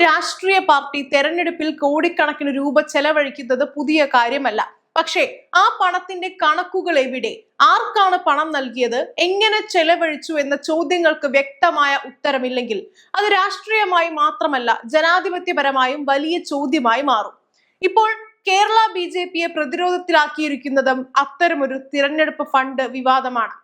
രാഷ്ട്രീയ പാർട്ടി തെരഞ്ഞെടുപ്പിൽ കോടിക്കണക്കിന് രൂപ ചെലവഴിക്കുന്നത് പുതിയ കാര്യമല്ല. പക്ഷേ ആ പണത്തിന്റെ കണക്കുകൾ എവിടെ, ആർക്കാണ് പണം നൽകിയത്, എങ്ങനെ ചെലവഴിച്ചു എന്ന ചോദ്യങ്ങൾക്ക് വ്യക്തമായ ഉത്തരമില്ലെങ്കിൽ അത് രാഷ്ട്രീയമായി മാത്രമല്ല ജനാധിപത്യപരമായും വലിയ ചോദ്യമായി മാറും. ഇപ്പോൾ കേരള BJPയെ പ്രതിരോധത്തിലാക്കിയിരിക്കുന്നതും അത്തരമൊരു തിരഞ്ഞെടുപ്പ് ഫണ്ട് വിവാദമാണ്.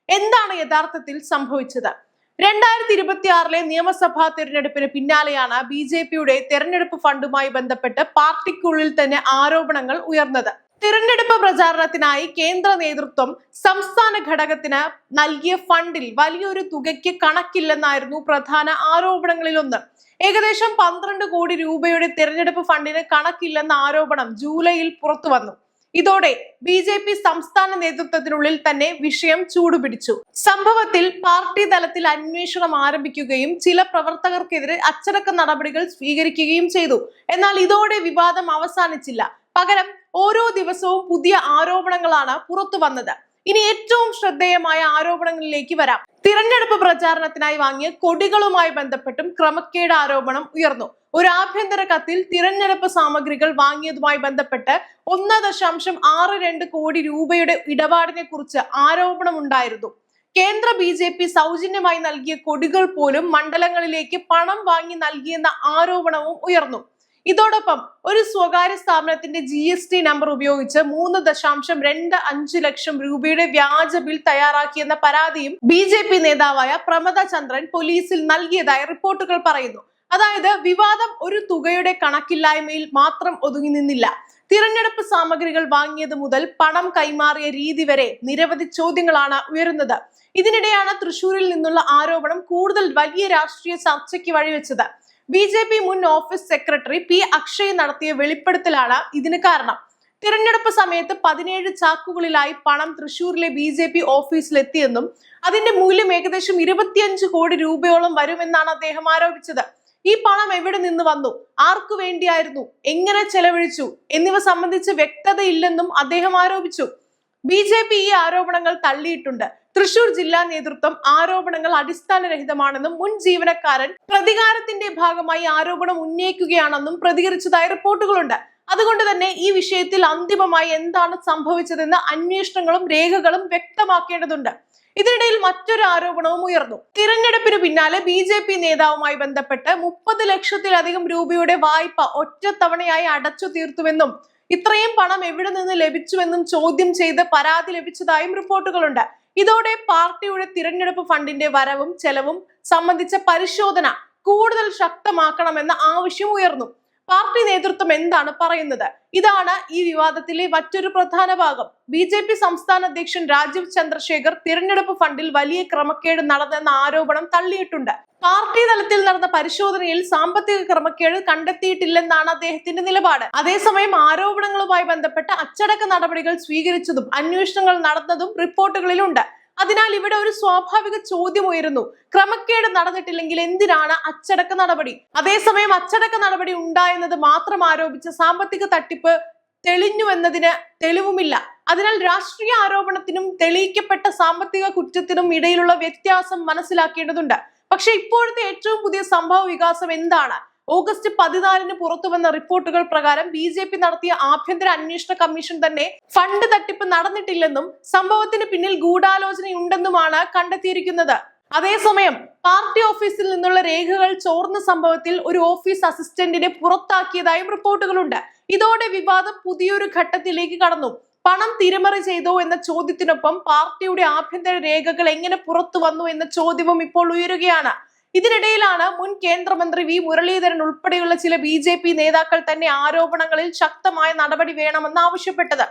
എന്താണ് യഥാർത്ഥത്തിൽ സംഭവിച്ചത്? 2026 നിയമസഭാ തിരഞ്ഞെടുപ്പിന് പിന്നാലെയാണ് BJPയുടെ തെരഞ്ഞെടുപ്പ് ഫണ്ടുമായി ബന്ധപ്പെട്ട് പാർട്ടിക്കുള്ളിൽ തന്നെ ആരോപണങ്ങൾ ഉയർന്നത്. തിരഞ്ഞെടുപ്പ് പ്രചാരണത്തിനായി കേന്ദ്ര നേതൃത്വം സംസ്ഥാന ഘടകത്തിന് നൽകിയ ഫണ്ടിൽ വലിയൊരു തുകയ്ക്ക് കണക്കില്ലെന്നായിരുന്നു പ്രധാന ആരോപണങ്ങളിലൊന്ന്. ഏകദേശം 12 കോടി രൂപയുടെ തിരഞ്ഞെടുപ്പ് ഫണ്ടിന് കണക്കില്ലെന്ന ആരോപണം ജൂലൈയിൽ പുറത്തു വന്നു. ഇതോടെ BJP സംസ്ഥാന നേതൃത്വത്തിനുള്ളിൽ തന്നെ വിഷയം ചൂടുപിടിച്ചു. സംഭവത്തിൽ പാർട്ടി തലത്തിൽ അന്വേഷണം ആരംഭിക്കുകയും ചില പ്രവർത്തകർക്കെതിരെ അച്ചടക്ക നടപടികൾ സ്വീകരിക്കുകയും ചെയ്തു. എന്നാൽ ഇതോടെ വിവാദം അവസാനിച്ചില്ല. പകരം ഓരോ ദിവസവും പുതിയ ആരോപണങ്ങളാണ് പുറത്തു വന്നത്. ഇനി ഏറ്റവും ശ്രദ്ധേയമായ ആരോപണങ്ങളിലേക്ക് വരാം. തിരഞ്ഞെടുപ്പ് പ്രചാരണത്തിനായി വാങ്ങിയ കൊടികളുമായി ബന്ധപ്പെട്ടും ക്രമക്കേട് ആരോപണം ഉയർന്നു. ഒരു ആഭ്യന്തര കത്തിൽ തിരഞ്ഞെടുപ്പ് സാമഗ്രികൾ വാങ്ങിയതുമായി ബന്ധപ്പെട്ട് 1.62 കോടി രൂപയുടെ ഇടപാടിനെ കുറിച്ച് ആരോപണമുണ്ടായിരുന്നു. കേന്ദ്ര BJP സൗജന്യമായി നൽകിയ കൊടികൾ പോലും മണ്ഡലങ്ങളിലേക്ക് പണം വാങ്ങി നൽകിയെന്ന ആരോപണവും ഉയർന്നു. ഇതോടൊപ്പം ഒരു സ്വകാര്യ സ്ഥാപനത്തിന്റെ GST നമ്പർ ഉപയോഗിച്ച് 3.25 ലക്ഷം രൂപയുടെ വ്യാജ ബിൽ തയ്യാറാക്കിയെന്ന പരാതിയും BJP നേതാവായ പ്രമദ ചന്ദ്രൻ പോലീസിൽ നൽകിയതായി റിപ്പോർട്ടുകൾ പറയുന്നു. അതായത് വിവാദം ഒരു തുകയുടെ കണക്കില്ലായ്മയിൽ മാത്രം ഒതുങ്ങി നിന്നില്ല. തിരഞ്ഞെടുപ്പ് സാമഗ്രികൾ വാങ്ങിയത് മുതൽ പണം കൈമാറിയ രീതി വരെ നിരവധി ചോദ്യങ്ങളാണ് ഉയരുന്നത്. ഇതിനിടെയാണ് തൃശൂരിൽ നിന്നുള്ള ആരോപണം കൂടുതൽ വലിയ രാഷ്ട്രീയ ചർച്ചയ്ക്ക് വഴിവെച്ചത്. BJP മുൻ ഓഫീസ് സെക്രട്ടറി P. അക്ഷയ് നടത്തിയ വെളിപ്പെടുത്തലാണ് ഇതിന് കാരണം. തിരഞ്ഞെടുപ്പ് സമയത്ത് 17 ചാക്കുകളിലായി പണം തൃശൂരിലെ BJP ഓഫീസിലെത്തിയെന്നും അതിന്റെ മൂല്യം ഏകദേശം 25 കോടി രൂപയോളം വരുമെന്നാണ് അദ്ദേഹം ആരോപിച്ചത്. ഈ പണം എവിടെ നിന്ന് വന്നു, ആർക്കു വേണ്ടിയായിരുന്നു, എങ്ങനെ ചെലവഴിച്ചു എന്നിവ സംബന്ധിച്ച് വ്യക്തതയില്ലെന്നും അദ്ദേഹം ആരോപിച്ചു. BJP ഈ ആരോപണങ്ങൾ തള്ളിയിട്ടുണ്ട്. തൃശൂർ ജില്ലാ നേതൃത്വം ആരോപണങ്ങൾ അടിസ്ഥാനരഹിതമാണെന്നും മുൻ ജീവനക്കാരൻ പ്രതികാരത്തിന്റെ ഭാഗമായി ആരോപണം ഉന്നയിക്കുകയാണെന്നും പ്രതികരിച്ചതായി റിപ്പോർട്ടുകളുണ്ട്. അതുകൊണ്ട് തന്നെ ഈ വിഷയത്തിൽ അന്തിമമായി എന്താണ് സംഭവിച്ചതെന്ന് അന്വേഷണങ്ങളും രേഖകളും വ്യക്തമാക്കേണ്ടതുണ്ട്. ഇതിനിടയിൽ മറ്റൊരു ആരോപണവും ഉയർന്നു. തിരഞ്ഞെടുപ്പിന് പിന്നാലെ BJP നേതാവുമായി ബന്ധപ്പെട്ട് 30 ലക്ഷത്തിലധികം രൂപയുടെ വായ്പ ഒറ്റത്തവണയായി അടച്ചു തീർത്തുവെന്നും ഇത്രയും പണം എവിടെ നിന്ന് ലഭിച്ചുവെന്നും ചോദ്യം ചെയ്ത് പരാതി ലഭിച്ചതായും റിപ്പോർട്ടുകളുണ്ട്. ഇതോടെ പാർട്ടിയുടെ തിരഞ്ഞെടുപ്പ് ഫണ്ടിന്റെ വരവും ചെലവും സംബന്ധിച്ച പരിശോധന കൂടുതൽ ശക്തമാക്കണമെന്ന ആവശ്യം ഉയർന്നു. പാർട്ടി നേതൃത്വം എന്താണ് പറയുന്നത്? ഇതാണ് ഈ വിവാദത്തിലെ മറ്റൊരു പ്രധാന ഭാഗം. BJP സംസ്ഥാന അധ്യക്ഷൻ രാജീവ് ചന്ദ്രശേഖർ തിരഞ്ഞെടുപ്പ് ഫണ്ടിൽ വലിയ ക്രമക്കേട് നടന്നെന്ന ആരോപണം തള്ളിയിട്ടുണ്ട്. പാർട്ടി തലത്തിൽ നടന്ന പരിശോധനയിൽ സാമ്പത്തിക ക്രമക്കേട് കണ്ടെത്തിയിട്ടില്ലെന്നാണ് അദ്ദേഹത്തിന്റെ നിലപാട്. അതേസമയം ആരോപണങ്ങളുമായി ബന്ധപ്പെട്ട അച്ചടക്ക നടപടികൾ സ്വീകരിച്ചതും അന്വേഷണങ്ങൾ നടന്നതും റിപ്പോർട്ടുകളിലുണ്ട്. അതിനാൽ ഇവിടെ ഒരു സ്വാഭാവിക ചോദ്യം ഉയരുന്നു. ക്രമക്കേട് നടന്നിട്ടില്ലെങ്കിൽ എന്തിനാണ് അച്ചടക്ക നടപടി? അതേസമയം അച്ചടക്ക നടപടി ഉണ്ടായെന്നത് മാത്രം ആരോപിച്ച സാമ്പത്തിക തട്ടിപ്പ് തെളിഞ്ഞുവെന്നതിന് തെളിവുമില്ല. അതിനാൽ രാഷ്ട്രീയ ആരോപണത്തിനും തെളിയിക്കപ്പെട്ട സാമ്പത്തിക കുറ്റത്തിനും ഇടയിലുള്ള വ്യത്യാസം മനസ്സിലാക്കേണ്ടതുണ്ട്. പക്ഷെ ഇപ്പോഴത്തെ ഏറ്റവും പുതിയ സംഭവ വികാസം എന്താണ്? ഓഗസ്റ്റ് 14 പുറത്തുവന്ന റിപ്പോർട്ടുകൾ പ്രകാരം BJP നടത്തിയ ആഭ്യന്തര അന്വേഷണ കമ്മീഷൻ തന്നെ ഫണ്ട് തട്ടിപ്പ് നടന്നിട്ടില്ലെന്നും സംഭവത്തിന് പിന്നിൽ ഗൂഢാലോചനയുണ്ടെന്നുമാണ് കണ്ടെത്തിയിരിക്കുന്നത്. അതേസമയം പാർട്ടി ഓഫീസിൽ നിന്നുള്ള രേഖകൾ ചോർന്ന സംഭവത്തിൽ ഒരു ഓഫീസ് അസിസ്റ്റന്റിനെ പുറത്താക്കിയതായും റിപ്പോർട്ടുകളുണ്ട്. ഇതോടെ വിവാദം പുതിയൊരു ഘട്ടത്തിലേക്ക് കടന്നു. പണം തിരിമറി ചെയ്തോ എന്ന ചോദ്യത്തിനൊപ്പം പാർട്ടിയുടെ ആഭ്യന്തര രേഖകൾ എങ്ങനെ പുറത്തു വന്നു എന്ന ചോദ്യവും ഇപ്പോൾ ഉയരുകയാണ്. ഇതിനിടയിലാണ് മുൻ കേന്ദ്രമന്ത്രി V. മുരളീധരൻ ഉൾപ്പെടെയുള്ള ചില BJP നേതാക്കൾ തന്നെ ആരോപണങ്ങളിൽ ശക്തമായ നടപടി വേണമെന്ന് ആവശ്യപ്പെട്ടത്.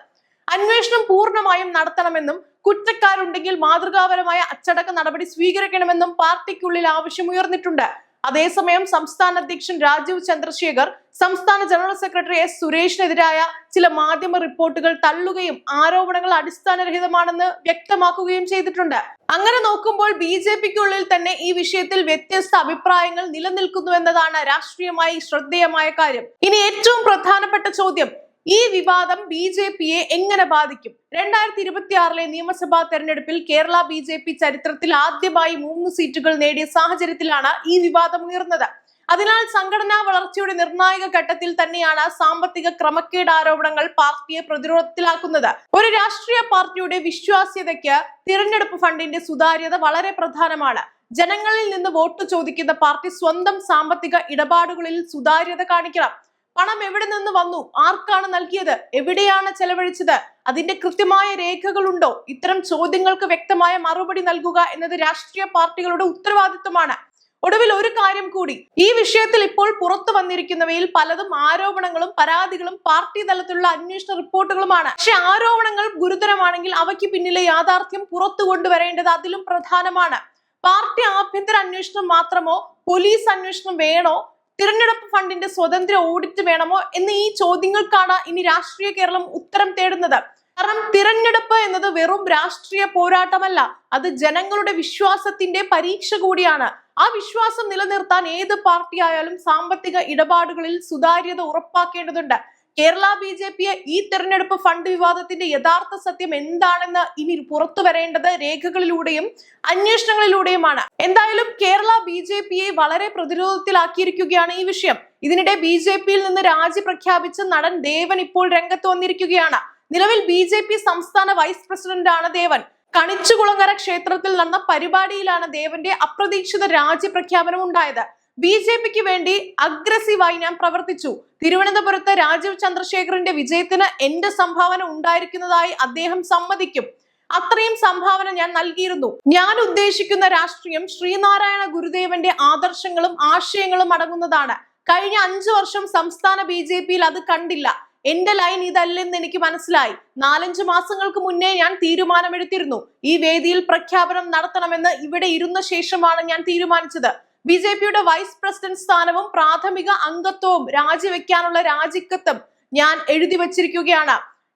അന്വേഷണം പൂർണ്ണമായും നടത്തണമെന്നും കുറ്റക്കാരുണ്ടെങ്കിൽ മാതൃകാപരമായ അച്ചടക്ക നടപടി സ്വീകരിക്കണമെന്നും പാർട്ടിക്കുള്ളിൽ ആവശ്യം ഉയർന്നിട്ടുണ്ട്. അതേസമയം സംസ്ഥാന അധ്യക്ഷൻ രാജീവ് ചന്ദ്രശേഖർ സംസ്ഥാന ജനറൽ സെക്രട്ടറി S. സുരേഷിനെതിരായ ചില മാധ്യമ റിപ്പോർട്ടുകൾ തള്ളുകയും ആരോപണങ്ങൾ അടിസ്ഥാനരഹിതമാണെന്ന് വ്യക്തമാക്കുകയും ചെയ്തിട്ടുണ്ട്. അങ്ങനെ നോക്കുമ്പോൾ BJPക്കുള്ളിൽ തന്നെ ഈ വിഷയത്തിൽ വ്യത്യസ്ത അഭിപ്രായങ്ങൾ നിലനിൽക്കുന്നു എന്നതാണ് രാഷ്ട്രീയമായി ശ്രദ്ധേയമായ കാര്യം. ഇനി ഏറ്റവും പ്രധാനപ്പെട്ട ചോദ്യം, ഈ വിവാദം BJPയെ എങ്ങനെ ബാധിക്കും? 2026 നിയമസഭാ തെരഞ്ഞെടുപ്പിൽ കേരള BJP ചരിത്രത്തിൽ ആദ്യമായി 3 സീറ്റുകൾ നേടിയ സാഹചര്യത്തിലാണ് ഈ വിവാദം ഉയർന്നത്. അതിനാൽ സംഘടനാ വളർച്ചയുടെ നിർണായക ഘട്ടത്തിൽ തന്നെയാണ് സാമ്പത്തിക ക്രമക്കേട് ആരോപണങ്ങൾ പാർട്ടിയെ പ്രതിരോധത്തിലാക്കുന്നത്. ഒരു രാഷ്ട്രീയ പാർട്ടിയുടെ വിശ്വാസ്യതയ്ക്ക് തിരഞ്ഞെടുപ്പ് ഫണ്ടിന്റെ സുതാര്യത വളരെ പ്രധാനമാണ്. ജനങ്ങളിൽ നിന്ന് വോട്ട് ചോദിക്കുന്ന പാർട്ടി സ്വന്തം സാമ്പത്തിക ഇടപാടുകളിൽ സുതാര്യത കാണിക്കണം. പണം എവിടെ നിന്ന് വന്നു, ആർക്കാണ് നൽകിയത്, എവിടെയാണ് ചെലവഴിച്ചത്, അതിന്റെ കൃത്യമായ രേഖകളുണ്ടോ? ഇത്തരം ചോദ്യങ്ങൾക്ക് വ്യക്തമായ മറുപടി നൽകുക എന്നത് രാഷ്ട്രീയ പാർട്ടികളുടെ ഉത്തരവാദിത്വമാണ്. ഒടുവിൽ ഒരു കാര്യം കൂടി, ഈ വിഷയത്തിൽ ഇപ്പോൾ പുറത്തു വന്നിരിക്കുന്നവയിൽ പലതും ആരോപണങ്ങളും പരാതികളും പാർട്ടി തലത്തിലുള്ള അന്വേഷണ റിപ്പോർട്ടുകളുമാണ്. പക്ഷെ ആരോപണങ്ങൾ ഗുരുതരമാണെങ്കിൽ അവയ്ക്ക് പിന്നിലെ യാഥാർത്ഥ്യം പുറത്തു കൊണ്ടുവരേണ്ടത് അതിലും പ്രധാനമാണ്. പാർട്ടി ആഭ്യന്തര അന്വേഷണം മാത്രമോ, പോലീസ് അന്വേഷണം വേണോ, തിരഞ്ഞെടുപ്പ് ഫണ്ടിന്റെ സ്വതന്ത്ര ഓഡിറ്റ് വേണമോ എന്നീ ഈ ചോദ്യങ്ങൾക്കാണ് ഇനി രാഷ്ട്രീയ കേരളം ഉത്തരം തേടുന്നത്. കാരണം തിരഞ്ഞെടുപ്പ് എന്നത് വെറും രാഷ്ട്രീയ പോരാട്ടമല്ല, അത് ജനങ്ങളുടെ വിശ്വാസത്തിന്റെ പരീക്ഷ കൂടിയാണ്. ആ വിശ്വാസം നിലനിർത്താൻ ഏത് പാർട്ടി ആയാലും സാമ്പത്തിക ഇടപാടുകളിൽ സുതാര്യത ഉറപ്പാക്കേണ്ടതുണ്ട്. കേരള BJP ഈ തെരഞ്ഞെടുപ്പ് ഫണ്ട് വിവാദത്തിന്റെ യഥാർത്ഥ സത്യം എന്താണെന്ന് ഇനി പുറത്തു വരേണ്ടത് രേഖകളിലൂടെയും അന്വേഷണങ്ങളിലൂടെയുമാണ്. എന്തായാലും കേരള BJPയെ വളരെ പ്രതിരോധത്തിലാക്കിയിരിക്കുകയാണ് ഈ വിഷയം. ഇതിനിടെ BJPയിൽ നിന്ന് രാജി പ്രഖ്യാപിച്ച നടൻ ദേവൻ ഇപ്പോൾ രംഗത്ത് വന്നിരിക്കുകയാണ്. നിലവിൽ BJP സംസ്ഥാന വൈസ് പ്രസിഡന്റ് ആണ് ദേവൻ. കണിച്ചുകുളങ്ങര ക്ഷേത്രത്തിൽ നടന്ന പരിപാടിയിലാണ് ദേവന്റെ അപ്രതീക്ഷിത രാജി പ്രഖ്യാപനം ഉണ്ടായത്. BJPക്ക് വേണ്ടി അഗ്രസീവായി ഞാൻ പ്രവർത്തിച്ചു. തിരുവനന്തപുരത്ത് രാജീവ് ചന്ദ്രശേഖറിന്റെ വിജയത്തിന് എന്റെ സംഭാവന ഉണ്ടായിരിക്കുന്നതായി അദ്ദേഹം സമ്മതിക്കും. അത്രയും സംഭാവന ഞാൻ നൽകിയിരുന്നു. ഞാൻ ഉദ്ദേശിക്കുന്ന രാഷ്ട്രീയം ശ്രീനാരായണ ഗുരുദേവന്റെ ആദർശങ്ങളും ആശയങ്ങളും അടങ്ങുന്നതാണ്. കഴിഞ്ഞ 5 വർഷം സംസ്ഥാന BJPയിൽ അത് കണ്ടില്ല. എന്റെ ലൈൻ ഇതല്ലെന്ന് എനിക്ക് മനസ്സിലായി. 4-5 മാസങ്ങൾക്ക് മുന്നേ ഞാൻ തീരുമാനമെടുത്തിരുന്നു. ഈ വേദിയിൽ പ്രഖ്യാപനം നടത്തണമെന്ന് ഇവിടെ ഇരുന്ന ശേഷമാണ് ഞാൻ തീരുമാനിച്ചത്. BJPയുടെ വൈസ് പ്രസിഡന്റ് സ്ഥാനവും പ്രാഥമിക അംഗത്വവും രാജിവെക്കാനുള്ള രാജിക്കത്തും ഞാൻ എഴുതി വച്ചിരിക്കുകയാണ്.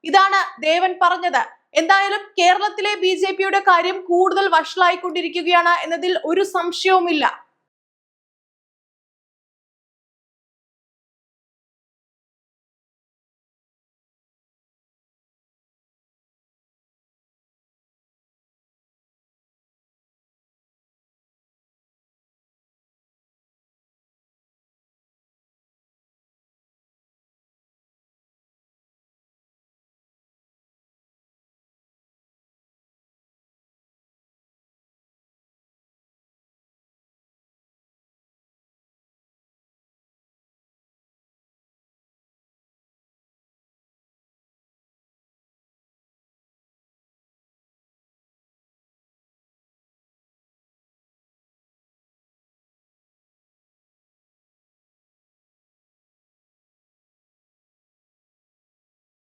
ഇതാണ് ദേവൻ പറഞ്ഞത്. എന്തായാലും കേരളത്തിലെ BJPയുടെ കാര്യം കൂടുതൽ വഷളായിക്കൊണ്ടിരിക്കുകയാണ് എന്നതിൽ ഒരു സംശയവുമില്ല.